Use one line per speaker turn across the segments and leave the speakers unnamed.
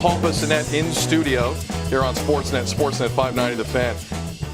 Paul Bissonnette in studio here on Sportsnet 590 The Fan.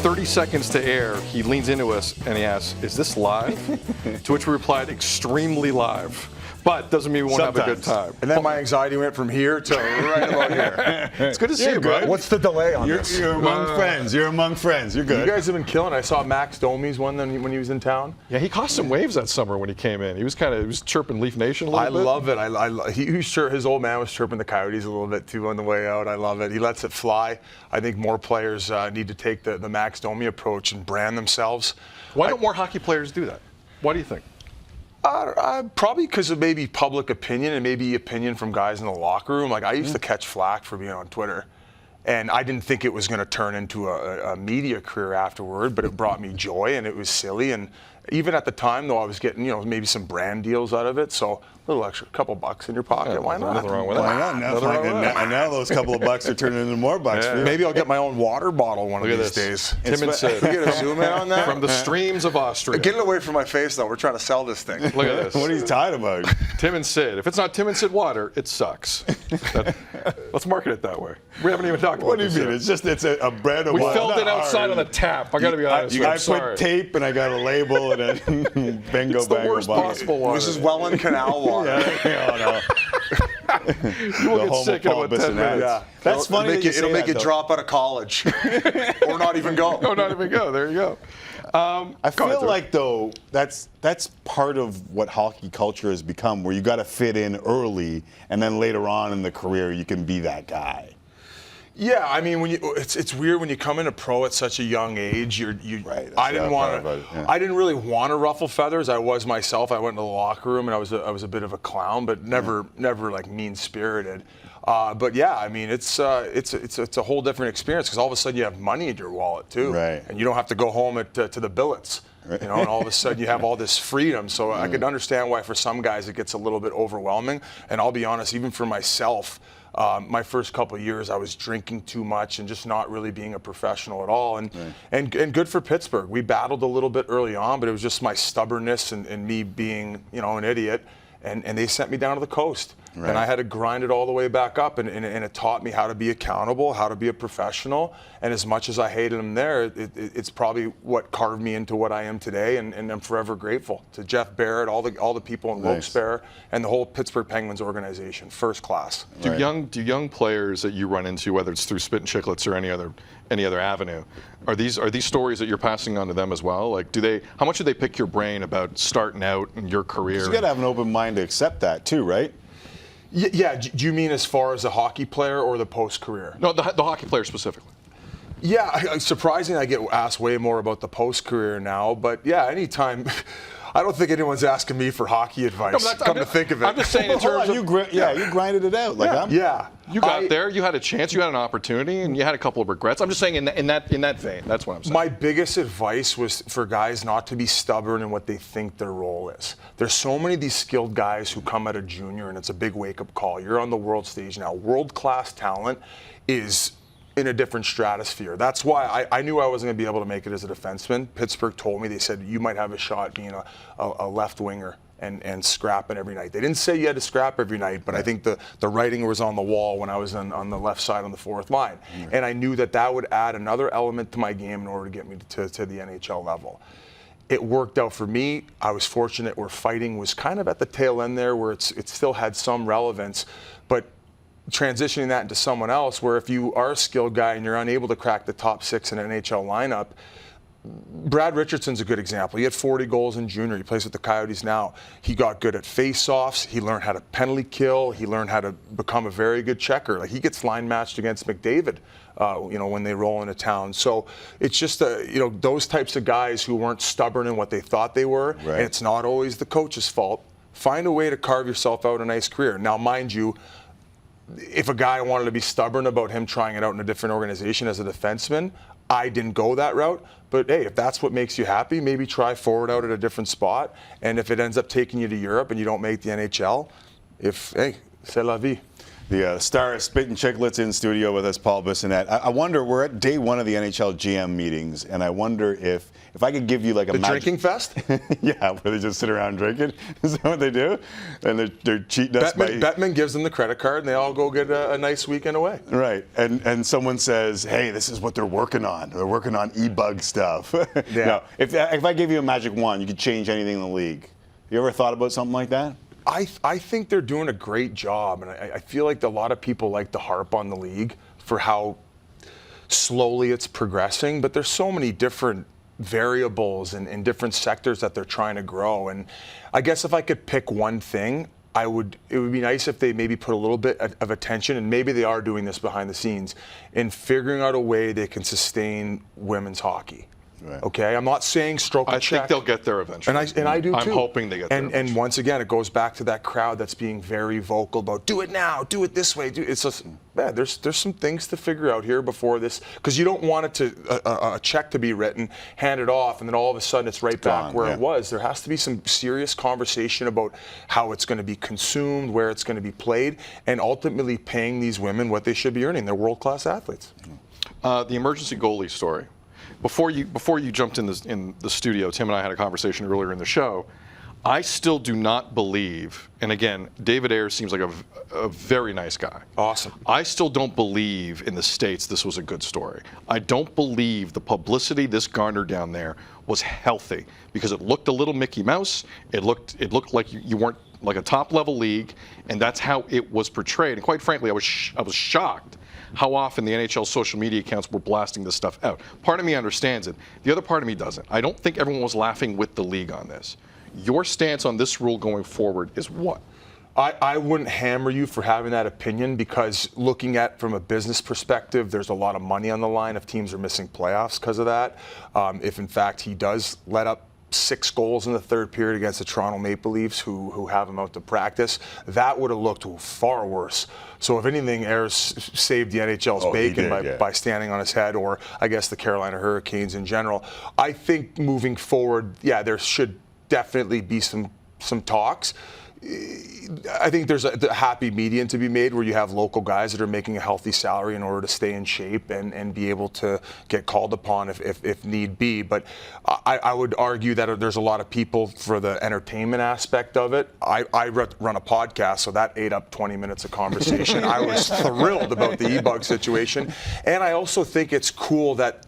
30 seconds to air, he leans into us and he asks, "Is this live?" To which we replied, "Extremely live." But doesn't mean we won't have a good time.
And then my anxiety went from here to right about here.
It's good to see you, bro.
What's the delay on this?
You're among friends. You're among friends. You're good.
You guys have been killing. I saw Max Domi's one when he was in town.
Yeah, he caused some waves that summer when he came in. He was chirping Leaf Nation a little bit.
I love it. He was his old man was chirping the Coyotes a little bit too on the way out. I love it. He lets it fly. I think more players need to take the Max Domi approach and brand themselves.
Why don't more hockey players do that? Why do you think?
Probably because of maybe public opinion and maybe opinion from guys in the locker room. Like I used to catch flack for being on Twitter, and I didn't think it was going to turn into a media career afterward, but it brought me joy and it was silly. And even at the time, though, I was getting maybe some brand deals out of it. So a little extra, couple bucks in your pocket.
Yeah,
why not?
Nothing wrong with that.
Why not? Now those couple of bucks are turning into more bucks.
Yeah.
For you.
Maybe I'll get my own water bottle one of these days.
Tim and Sid.
You get a zoom in on that?
From the streams of Austria.
Get it away from my face, though. We're trying to sell this thing.
Look at this.
What are you talking about?
Tim and Sid. If it's not Tim and Sid water, it sucks. Let's market it that way. We haven't even talked about
What do you mean?
Yet.
It's a brand of
We
water.
filled it outside on the tap. I got to be honest.
I
I'm sorry.
put tape and I got a label and then bingo
It's the
bango
worst
bucket.
possible water.
This is Welland Canal water.
No.
You will get sick in about 10 minutes.
Yeah.
That's funny.
It'll make you drop out of college, or not even go.
Oh, not even go. There you go.
I feel like though that's part of what hockey culture has become, where you got to fit in early, and then later on in the career you can be that guy.
Yeah, I mean, it's weird when you come into pro at such a young age.
Right,
I didn't really want to ruffle feathers. I was myself. I went into the locker room and I was a bit of a clown, but never like mean spirited. But yeah, I mean, it's a whole different experience because all of a sudden you have money in your wallet too,
right?
And you don't have to go home to the billets. Right. And all of a sudden you have all this freedom. So I could understand why for some guys it gets a little bit overwhelming. And I'll be honest, even for myself, my first couple of years I was drinking too much and just not really being a professional at all. And good for Pittsburgh. We battled a little bit early on, but it was just my stubbornness and me being an idiot. And they sent me down to the coast. Right. And I had to grind it all the way back up, and it taught me how to be accountable, how to be a professional. And as much as I hated them there, it's probably what carved me into what I am today, and I'm forever grateful to Jeff Barrett, all the people in Wilkes-Barre, and the whole Pittsburgh Penguins organization, first class.
Do young players that you run into, whether it's through Spittin Chiclets or any other avenue, are these stories that you're passing on to them as well? Like, how much do they pick your brain about starting out in your career?
You got to have an open mind to accept that too, right?
Yeah. Do you mean as far as a hockey player or the post-career?
No, the hockey player specifically.
Yeah, surprisingly, I get asked way more about the post-career now. But yeah, anytime. I don't think anyone's asking me for hockey advice. No, come to think of it.
I'm just saying in terms of
you grinded it out. Like
you got there. You had a chance. You had an opportunity, and you had a couple of regrets. I'm just saying in that vein. That's what I'm saying.
My biggest advice was for guys not to be stubborn in what they think their role is. There's so many of these skilled guys who come out of junior, and it's a big wake-up call. You're on the world stage now. World-class talent is in a different stratosphere. That's why I knew I wasn't going to be able to make it as a defenseman. Pittsburgh told me, they said, you might have a shot being a left winger and scrapping every night. They didn't say you had to scrap every night, but I think the writing was on the wall when I was on the left side on the fourth line. And I knew that would add another element to my game in order to get me to the NHL level. It worked out for me. I was fortunate where fighting was kind of at the tail end there, where it still had some relevance, but transitioning that into someone else, where if you are a skilled guy and you're unable to crack the top 6 in an NHL lineup, Brad Richardson's a good example. He had 40 goals in junior. He plays with the Coyotes now. He got good at face-offs. He learned how to penalty kill. He learned how to become a very good checker. Like, he gets line matched against McDavid, when they roll into town. So it's just those types of guys who weren't stubborn in what they thought they were. Right. And it's not always the coach's fault. Find a way to carve yourself out a nice career. Now, mind you, if a guy wanted to be stubborn about him trying it out in a different organization as a defenseman, I didn't go that route. But hey, if that's what makes you happy, maybe try forward out at a different spot. And if it ends up taking you to Europe and you don't make the NHL, c'est la vie.
The star of Spittin Chiclets in studio with us, Paul Bissonnette. I wonder, we're at day one of the NHL GM meetings, and I wonder if I could give you like a
drinking fest?
Yeah, where they just sit around drinking. Is that what they do? And they're cheating us by...
Bettman gives them the credit card, and they all go get a nice weekend away.
Right, and someone says, hey, this is what they're working on. They're working on e-bug stuff.
Yeah.
Now, if I gave you a magic wand, you could change anything in the league. You ever thought about something like that?
I think they're doing a great job, and I feel like a lot of people like to harp on the league for how slowly it's progressing, but there's so many different variables and different sectors that they're trying to grow. And I guess if I could pick one thing, it would be nice if they maybe put a little bit of attention, and maybe they are doing this behind the scenes, in figuring out a way they can sustain women's hockey.
Right.
Okay, I'm not saying stroke a check.
I think they'll get there eventually.
And I do too.
I'm hoping they get there.
And once again, it goes back to that crowd that's being very vocal about do it now, do it this way. It's just, man, there's some things to figure out here before this, because you don't want it to a check to be written, hand it off, and then all of a sudden it's right back where it was. There has to be some serious conversation about how it's going to be consumed, where it's going to be played, and ultimately paying these women what they should be earning. They're world-class athletes.
The emergency goalie story. Before you jumped in the studio, Tim and I had a conversation earlier in the show. I still do not believe, and again, David Ayers seems like a very nice guy.
Awesome.
I still don't believe in the States this was a good story. I don't believe the publicity this garnered down there was healthy, because it looked a little Mickey Mouse. It looked like you weren't like a top-level league, and that's how it was portrayed. And quite frankly, I was shocked how often the NHL social media accounts were blasting this stuff out. Part of me understands it. The other part of me doesn't. I don't think everyone was laughing with the league on this. Your stance on this rule going forward is what?
I wouldn't hammer you for having that opinion, because looking at from a business perspective, there's a lot of money on the line if teams are missing playoffs because of that. If in fact he does let up 6 goals in the third period against the Toronto Maple Leafs, who have him out to practice, that would have looked far worse. So if anything, Ayers saved the NHL's bacon by standing on his head, or I guess the Carolina Hurricanes in general. I think moving forward, yeah, there should definitely be some talks. I think there's a happy median to be made where you have local guys that are making a healthy salary in order to stay in shape and be able to get called upon if need be. But I would argue that there's a lot of people for the entertainment aspect of it. I run a podcast, so that ate up 20 minutes of conversation. I was thrilled about the e-bug situation. And I also think it's cool that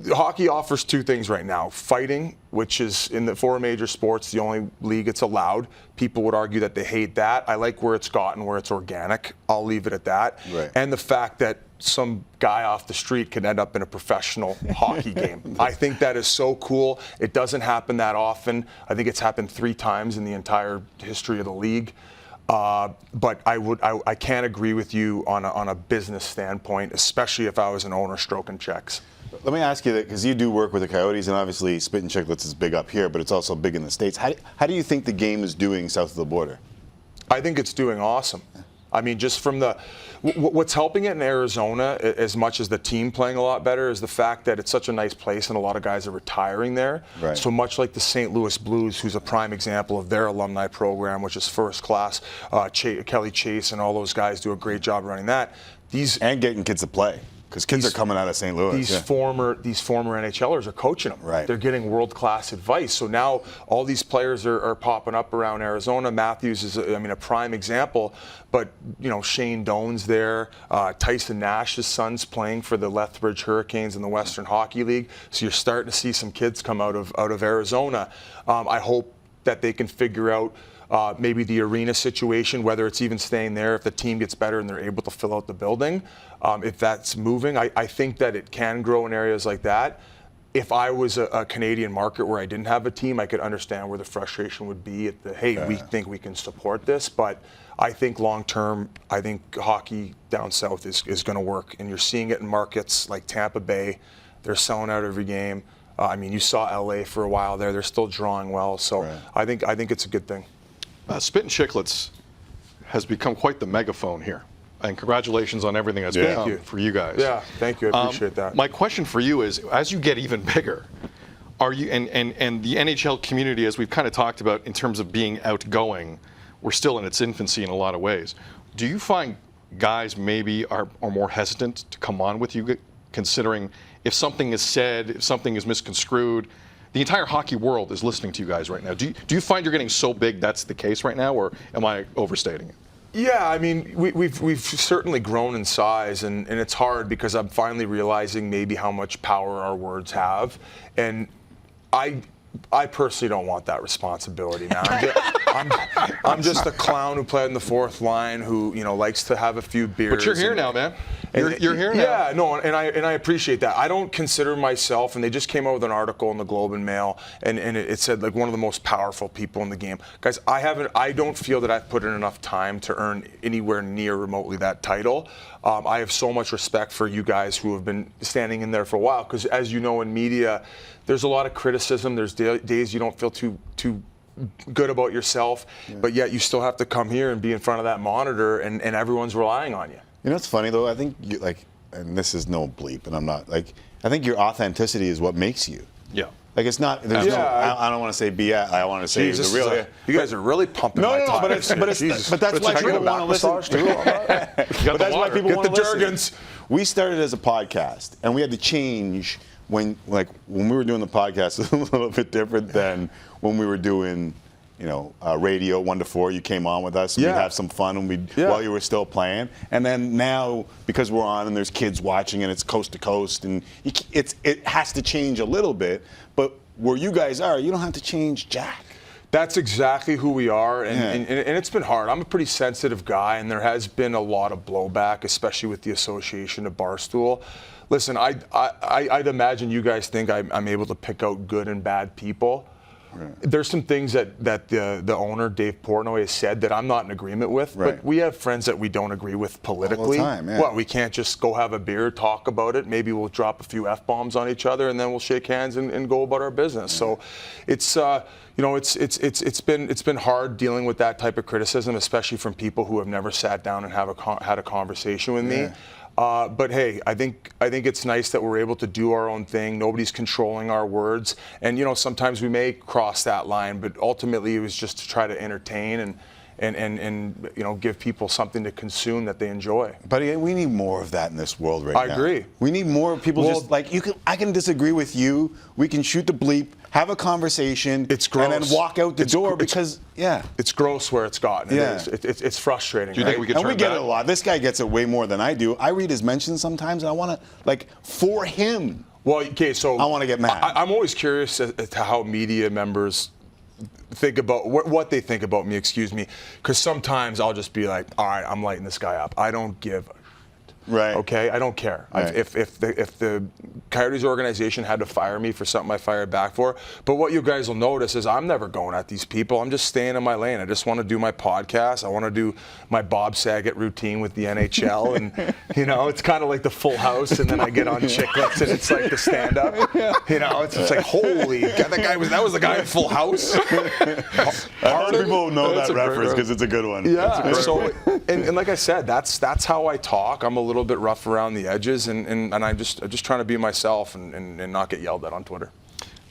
hockey offers 2 things right now. Fighting, which is in the 4 major sports, the only league it's allowed. People would argue that they hate that. I like where it's gotten, where it's organic. I'll leave it at that.
Right.
And the fact that some guy off the street can end up in a professional hockey game. I think that is so cool. It doesn't happen that often. I think it's happened 3 times in the entire history of the league. But I can't agree with you on a business standpoint, especially if I was an owner stroking checks.
Let me ask you that, because you do work with the Coyotes, and obviously Spittin Chiclets is big up here, but it's also big in the States. How do you think the game is doing south of the border?
I think it's doing awesome. I mean, just from what's helping it in Arizona, as much as the team playing a lot better, is the fact that it's such a nice place and a lot of guys are retiring there.
Right.
So much like the St. Louis Blues, who's a prime example of their alumni program, which is first class. Kelly Chase and all those guys do a great job running that.
And getting kids to play. Because kids are coming out of St. Louis.
These former NHLers are coaching them.
Right.
They're getting world-class advice. So now all these players are popping up around Arizona. Matthews is, a prime example. But, Shane Doan's there. Tyson Nash's son's playing for the Lethbridge Hurricanes in the Western Hockey League. So you're starting to see some kids come out of Arizona. I hope that they can figure out maybe the arena situation, whether it's even staying there if the team gets better and they're able to fill out the building. If that's moving, I think that it can grow in areas like that. If I was a Canadian market where I didn't have a team, I could understand where the frustration would be at hey, we think we can support this. But I think long term, I think hockey down south is going to work. And you're seeing it in markets like Tampa Bay. They're selling out every game. You saw LA for a while there. They're still drawing well. So I think it's a good thing.
Spittin Chiclets has become quite the megaphone here. And congratulations on everything that's become for you guys.
Yeah, thank you. I appreciate that.
My question for you is, as you get even bigger, are you and the NHL community, as we've kind of talked about in terms of being outgoing, we're still in its infancy in a lot of ways. Do you find guys maybe are more hesitant to come on with you, considering if something is said, if something is misconstrued, the entire hockey world is listening to you guys right now. Do you find you're getting so big that's the case right now, or am I overstating it?
Yeah, I mean, we've certainly grown in size, and it's hard because I'm finally realizing maybe how much power our words have, and I personally don't want that responsibility, man. I'm just a clown who played in the fourth line who, likes to have a few beers.
But you're here now, man. You're here now.
Yeah, no, and I appreciate that. I don't consider myself, and they just came out with an article in the Globe and Mail, and it said like one of the most powerful people in the game. Guys, I don't feel that I've put in enough time to earn anywhere near remotely that title. I have so much respect for you guys who have been standing in there for a while, because as you know, in media, there's a lot of criticism. There's days you don't feel too good about yourself, but yet you still have to come here and be in front of that monitor, and everyone's relying on you.
You know what's funny though? I think and this is no bleep, and I'm not I think your authenticity is what makes you.
Yeah.
Like it's not. There's I don't want to say BS. I want to say the real.
You guys are really pumping my tires.
But that's why people want to listen. But that's why people want to listen. We started as a podcast, and we had to change when we were doing the podcast. It was a little bit different than when we were doing, radio 1 to 4. You came on with us. And we'd have some fun while you were still playing. And then now, because we're on and there's kids watching and it's coast to coast, and it has to change a little bit. But where you guys are, you don't have to change jack.
That's exactly who we are, and it's been hard. I'm a pretty sensitive guy, and there has been a lot of blowback, especially with the association of Barstool. Listen, I'd imagine you guys think I'm able to pick out good and bad people. Right. There's some things that the owner, Dave Portnoy, has said that I'm not in agreement with, but we have friends that we don't agree with politically.
All the time, yeah.
Well, we can't just go have a beer, talk about it. Maybe we'll drop a few F-bombs on each other, and then we'll shake hands and go about our business. So it's it's been hard dealing with that type of criticism, especially from people who have never sat down and had a conversation with me. But hey, I think it's nice that we're able to do our own thing. Nobody's controlling our words, and sometimes we may cross that line. But ultimately, it was just to try to entertain and give people something to consume that they enjoy.
But we need more of that in this world right now.
I agree.
We need more people I can disagree with you. We can shoot the bleep, have a conversation,
it's gross.
And then walk out the door because
it's gross where it's gotten. It's frustrating.
Do you think we could turn
we get it a lot. This guy gets it way more than I do. I read his mentions sometimes, and I want to for him.
Well, okay, so
I want to get mad.
I'm always curious as to how media members think about what they think about me, because sometimes I'll just be like, all right, I'm lighting this guy up. I don't give a shit.
Right.
Okay, I don't care.
Right.
If the Coyotes organization had to fire me for something I fired back for, but what you guys will notice is I'm never going at these people. I'm just staying in my lane. I just want to do my podcast. I want to do my Bob Saget routine with the NHL, and it's kind of like the Full House, and then I get on Chiclets, and it's like the stand-up. It's just like, holy, that was the guy in Full House.
People know that reference because it's a good one.
Yeah. So, and like I said, that's how I talk. I'm a little bit rough around the edges, and I'm just trying to be myself and not get yelled at on Twitter.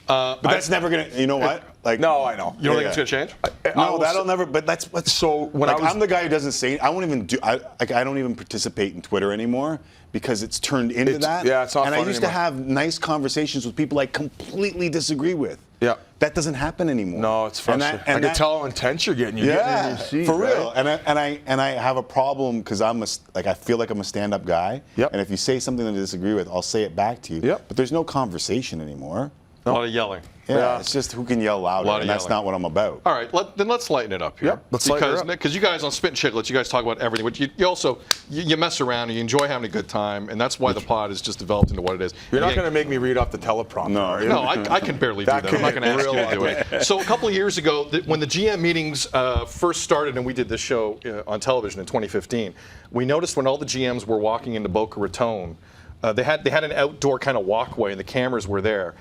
But that's never gonna. You know what?
No, I know.
You don't think it's gonna change?
No, that'll never. But that's what's
so. When
I'm the guy who doesn't say. I won't even do. I don't even participate in Twitter anymore because it's turned into that.
Yeah, it's not
And
fun
I used
anymore.
to have nice conversations with people I completely disagree with.
Yeah.
That doesn't happen anymore.
No, it's frustrating. I can tell how intense you're getting. You're getting in your seat,
for real.
Right?
And I have a problem because I feel like I'm a stand-up guy.
Yep.
And if you say something that I disagree with, I'll say it back to you.
Yep.
But there's no conversation anymore.
A lot of yelling.
Yeah, it's just who can yell louder, and that's not what I'm about.
All right, then let's lighten it up here.
Yep, let's lighten it up.
Because you guys on Spittin Chiclets, you guys talk about everything, but you also mess around and you enjoy having a good time, and that's why the pod is just developed into what it is.
You're not going to make me read off the teleprompter.
No, I can barely do that. I'm not going to ask you to do it. So a couple of years ago, when the GM meetings first started, and we did this show on television in 2015, we noticed when all the GMs were walking into Boca Raton, they had an outdoor kind of walkway, and the cameras were there.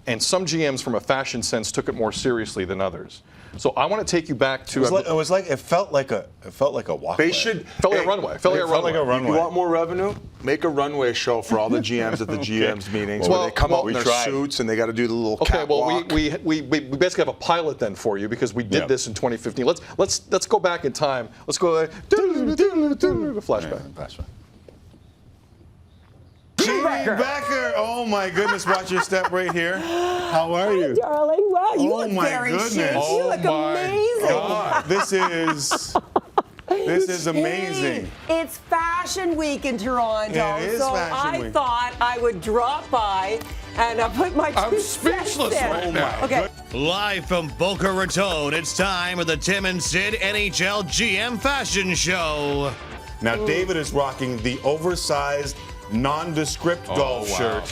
and some GMs from a fashion sense took it more seriously than others. So I want to take you back to.
It felt like a walkway.
They should.
Felt like a runway. Felt like a runway.
You want more revenue? Make a runway show for all the GMs at the GMs meetings where they come out in their suits and they got to do the little catwalk.
Okay, well, we basically have a pilot then for you because we did this in 2015. Let's go back in time. Let's go flashback.
Jimmy Becker. Oh my goodness! Watch your step right here. How are you,
darling? Wow, you look very chic. You look amazing.
God. This is amazing.
It's Fashion Week in Toronto,
It is
so
Fashion
I
Week.
thought I would drop by and put my
I'm
2 cents
speechless
in.
right now.
Okay.
Live from Boca Raton, it's time for the Tim and Sid NHL GM Fashion Show.
Now David is rocking the oversized, nondescript golf shirt,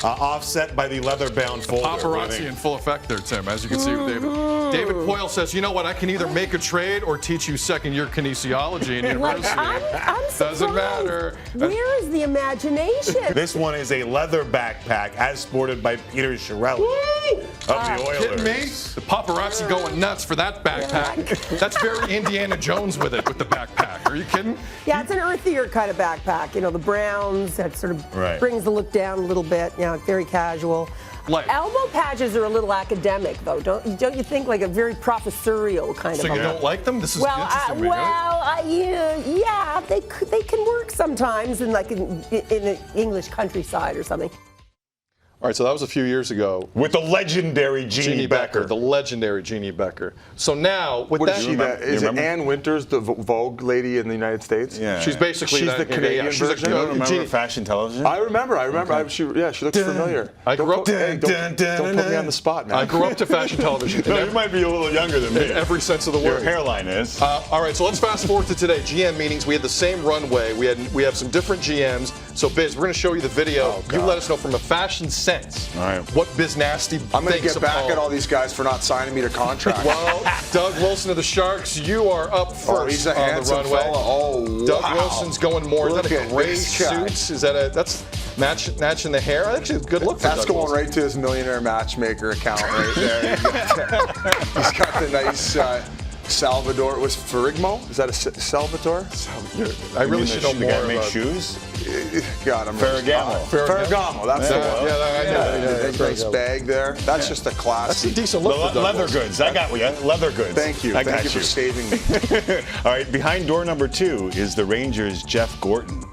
offset by the leather-bound folder.
Paparazzi in full effect there, Tim, as you can see with David. David Poyle says, you know what, I can either make a trade or teach you second-year kinesiology in university.
I'm surprised.
Doesn't matter.
Where is the imagination?
This one is a leather backpack, as sported by Peter Chiarelli of the Oilers.
Kidding me? The paparazzi going nuts for that backpack. That's very Indiana Jones with the backpack. Are you kidding?
Yeah, it's an earthier kind of backpack. You know, the browns, that sort of brings the look down a little bit. You know, very casual.
Light.
Elbow patches are a little academic, though. Don't you think, like a very professorial kind of?
So you don't like them? This is interesting.
Yeah, they can work sometimes in an English countryside or something.
All right, so that was a few years ago.
With the legendary Jeannie Becker.
The legendary Jeannie Becker. So now, with
What
that,
is she? Is it Ann Winters, the Vogue lady in the United States?
Yeah.
she's basically
She's the Canadian
she's
version.
You don't remember fashion television?
I remember. She looks familiar.
I grew up.
Don't put me on the spot, man.
I grew up to fashion television.
No, you might be a little younger than me.
In every sense of the
Your
word.
hairline is.
All right, so let's fast forward to today. GM meetings. We had the same runway. We have some different GMs. So, Biz, we're going to show you the video. You let us know from a fashion sense.
All right.
What Biz Nasty
I'm going to
thinks
get back
of
at all these guys for not signing me to contract.
Well, Doug Wilson of the Sharks, you are up first
he's a
on
handsome
the runway.
fella. Oh,
Doug
wow.
Wilson's going more.
Look
Is that
at
a gray
this guy.
suit? Is that that's matching the hair? Actually, it's a good look for
That's
Doug
going
Wilson.
right to his millionaire matchmaker account right there. He's got the nice Salvador. It was Ferrigmo? Is that a Salvatore?
I really should know
the
more
guy make
about
shoes?
God, I'm
Ferragamo.
Ferragamo, that's the one.
Yeah,
Nice bag there. That's just a class.
That's a decent look for Doug
Leather
Wilson.
goods. I got you. Leather goods.
Thank you.
I got
Thank you for saving me.
All right, behind door number 2 is the Rangers' Jeff Gorton.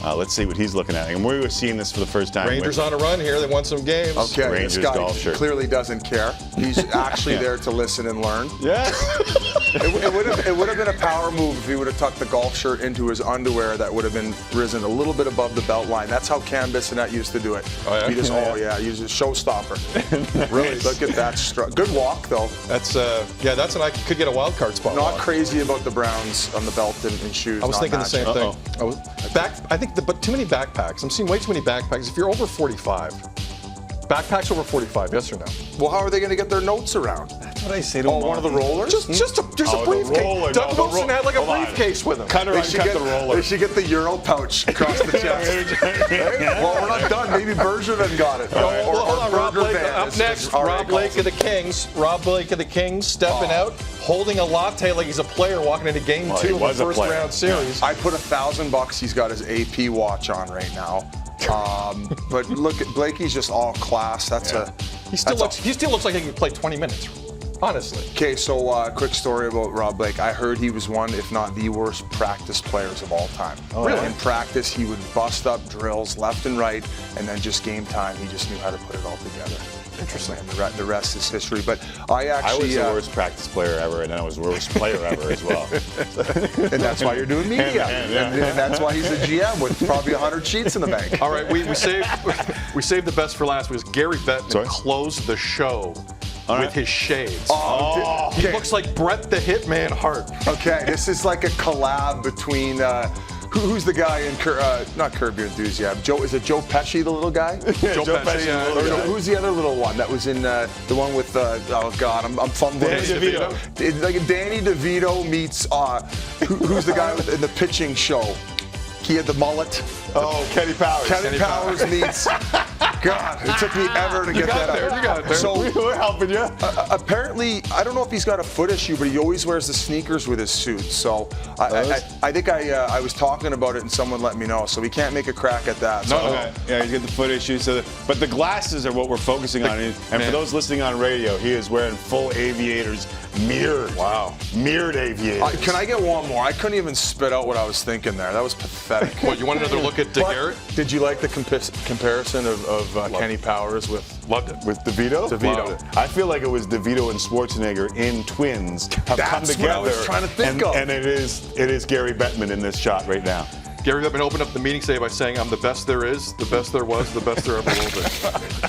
Let's see what he's looking at. And we were seeing this for the first time.
Rangers on a run here. They won some games.
Okay,
Rangers
this guy
golf shirt.
clearly doesn't care. He's actually there to listen and learn.
Yes.
It would have been a power move if he would have tucked the golf shirt into his underwear. That would have been risen a little bit above the belt line. That's how Cam Bissonnette used to do it.
Oh, yeah?
He just, use a showstopper. Really, look at that. Good walk, though.
That's that's I could get a wild card spot.
Not crazy about the Browns on the belt and shoes.
I was
not
thinking the same
matching.
thing. I think but too many backpacks. I'm seeing way too many backpacks. If you're over 45, backpacks over 45, yes or no?
Well, how are they going to get their notes around?
That's what I say to
one of the rollers?
Just a briefcase. Doug Wilson had like a briefcase with him.
They should get the Euro pouch across the chest. Well, we're not done. Maybe Bergevin got it.
Rob Blake, up next, Rob Blake of the Kings. Rob Blake of the Kings stepping out, holding a latte like he's a player walking into game 2 of the first round series.
I put $1,000. He's got his AP watch on right now. But look at Blakey's just all class.
He still looks like he can play 20 minutes. Honestly.
Okay, so quick story about Rob Blake. I heard he was one, if not the worst practice players of all time.
Really?
In practice, he would bust up drills left and right, and then just game time, he just knew how to put it all together. Interesting. And the rest is history. But I
was the worst practice player ever, and then I was the worst player ever as well.
And that's why you're doing media. And that's why he's a GM with probably 100 sheets in the bank.
All right, we saved the best for last because Gary Bettman closed the show with his shades. He looks like Brett the Hitman Hart.
Okay, this is like a collab between who's the guy in not Curb Your Enthusiasm? Is it Joe Pesci, the little guy?
Joe Pesci.
Who's the other little one that was in the one with oh God, I'm fumbling.
Danny DeVito.
It's like Danny DeVito meets who's the guy in the pitching show? He had the mullet.
Oh, Kenny Powers.
Kenny Powers meets God, it took me ever to get that out.
You got it there.
So
We're helping you.
apparently, I don't know if he's got a foot issue, but he always wears the sneakers with his suit. So I think I was talking about it and someone let me know. So we can't make a crack at that. So,
Okay. Yeah, he's got the foot issue. But the glasses are what we're focusing on. And for those listening on radio, he is wearing full aviators, mirrored.
Wow.
Mirrored aviators.
Can I get one more? I couldn't even spit out what I was thinking there. That was pathetic.
What, you want another look at Garrett?
Did you like the comparison of Kenny Powers with?
Loved it.
With DeVito?
DeVito.
Loved it. I feel like it was DeVito and Schwarzenegger in Twins have come
That's
together.
what I was trying to think of.
And it is Gary Bettman in this shot right now.
Gary Bettman opened up the meeting today by saying, I'm the best there is, the best there was, the best there ever will be.